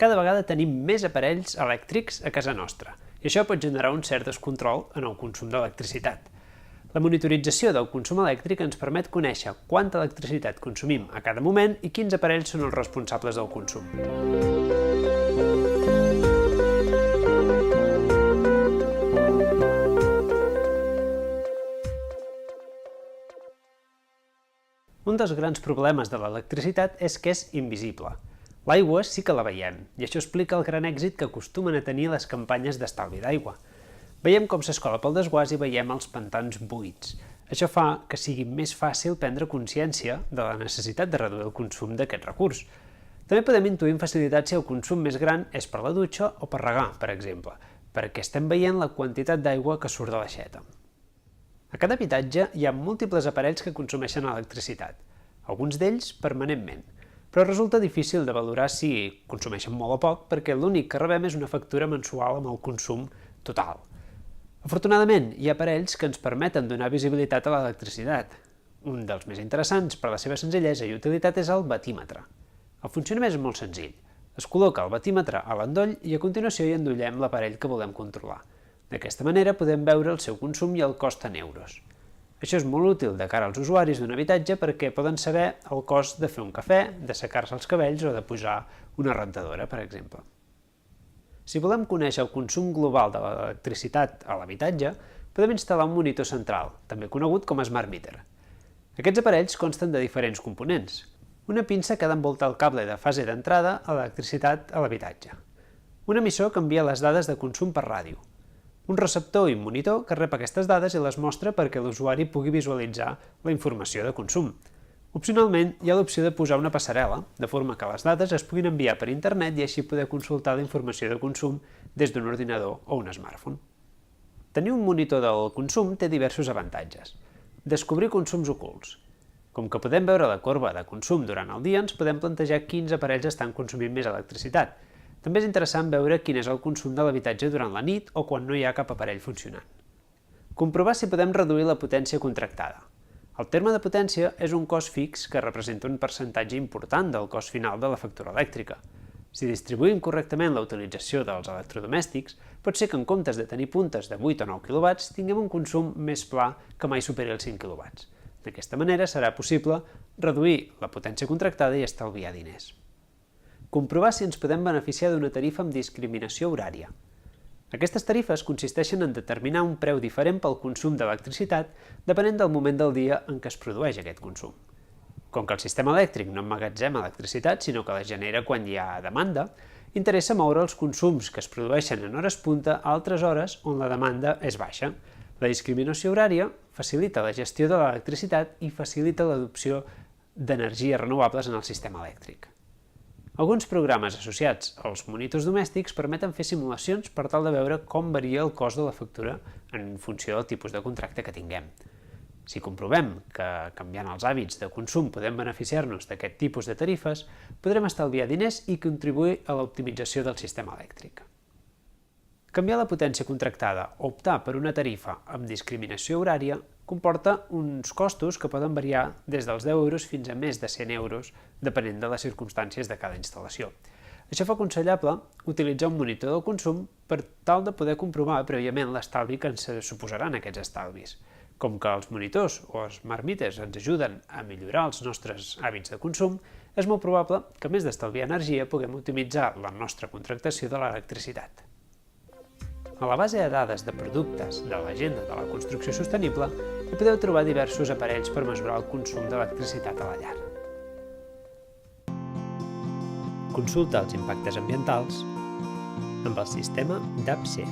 Cada vegada tenim més aparells elèctrics a casa nostra i això pot generar un cert descontrol en el consum d'electricitat. La monitorització del consum elèctric ens permet conèixer quanta electricitat consumim a cada moment i quins aparells són els responsables del consum. Un dels grans problemes de l'electricitat és que és invisible. L'aigua sí que la veiem, i això explica el gran èxit que acostumen a tenir les campanyes d'estalvi d'aigua. Veiem com s'escola pel desguàs i veiem els pantans buits. Això fa que sigui més fàcil prendre consciència de la necessitat de reduir el consum d'aquest recurs. També podem intuir amb facilitat si el consum més gran és per la dutxa o per regar, per exemple, perquè estem veient la quantitat d'aigua que surt de l'aixeta. A cada habitatge hi ha múltiples aparells que consumeixen electricitat, alguns d'ells permanentment, però resulta difícil de valorar si consumeixen molt o poc perquè l'únic que rebem és una factura mensual amb el consum total. Afortunadament, hi ha aparells que ens permeten donar visibilitat a l'electricitat. Un dels més interessants per la seva senzillesa i utilitat és el batímetre. El funcionament és molt senzill. Es col·loca el batímetre a l'endoll i a continuació hi endollem l'aparell que volem controlar. D'aquesta manera podem veure el seu consum i el cost en euros. Això és molt útil de cara als usuaris d'un habitatge perquè poden saber el cost de fer un cafè, de secar-se els cabells o de posar una rentadora, per exemple. Si volem conèixer el consum global de l'electricitat a l'habitatge, podem instal·lar un monitor central, també conegut com a Smart Meter. Aquests aparells consten de diferents components. Una pinça que ha d'envoltar el cable de fase d'entrada a l'electricitat a l'habitatge. Un emissor que envia les dades de consum per ràdio. Un receptor i un monitor que rep aquestes dades i les mostra perquè l'usuari pugui visualitzar la informació de consum. Opcionalment, hi ha l'opció de posar una passarel·la, de forma que les dades es puguin enviar per internet i així poder consultar la informació de consum des d'un ordinador o un smartphone. Tenir un monitor del consum té diversos avantatges. Descobrir consums ocults. Com que podem veure la corba de consum durant el dia, ens podem plantejar quins aparells estan consumint més electricitat. També és interessant veure quin és el consum de l'habitatge durant la nit o quan no hi ha cap aparell funcionant. Comprovar si podem reduir la potència contractada. El terme de potència és un cost fix que representa un percentatge important del cost final de la factura elèctrica. Si distribuïm correctament la utilització dels electrodomèstics, pot ser que en comptes de tenir puntes de 8 o 9 kW tinguem un consum més pla que mai superi els 5 kW. D'aquesta manera serà possible reduir la potència contractada i estalviar diners. Comprovar si ens podem beneficiar d'una tarifa amb discriminació horària. Aquestes tarifes consisteixen en determinar un preu diferent pel consum d'electricitat depenent del moment del dia en què es produeix aquest consum. Com que el sistema elèctric no emmagatzema electricitat, sinó que la genera quan hi ha demanda, interessa moure els consums que es produeixen en hores punta a altres hores on la demanda és baixa. La discriminació horària facilita la gestió de l'electricitat i facilita l'adopció d'energies renovables en el sistema elèctric. Alguns programes associats als monitors domèstics permeten fer simulacions per tal de veure com varia el cost de la factura en funció del tipus de contracte que tinguem. Si comprovem que canviant els hàbits de consum podem beneficiar-nos d'aquest tipus de tarifes, podrem estalviar diners i contribuir a l'optimització del sistema elèctric. Canviar la potència contractada o optar per una tarifa amb discriminació horària comporta uns costos que poden variar des dels 10 euros fins a més de 100 euros, depenent de les circumstàncies de cada instal·lació. Això fa aconsellable utilitzar un monitor del consum per tal de poder comprovar prèviament l'estalvi que ens suposaran aquests estalvis. Com que els monitors o smart meters ens ajuden a millorar els nostres hàbits de consum, és molt probable que, a més d'estalviar energia, puguem optimitzar la nostra contractació de l'electricitat. A la base de dades de productes de l'Agenda de la Construcció Sostenible hi podeu trobar diversos aparells per mesurar el consum d'electricitat a la llar. Consulta els impactes ambientals amb el sistema DAP-C.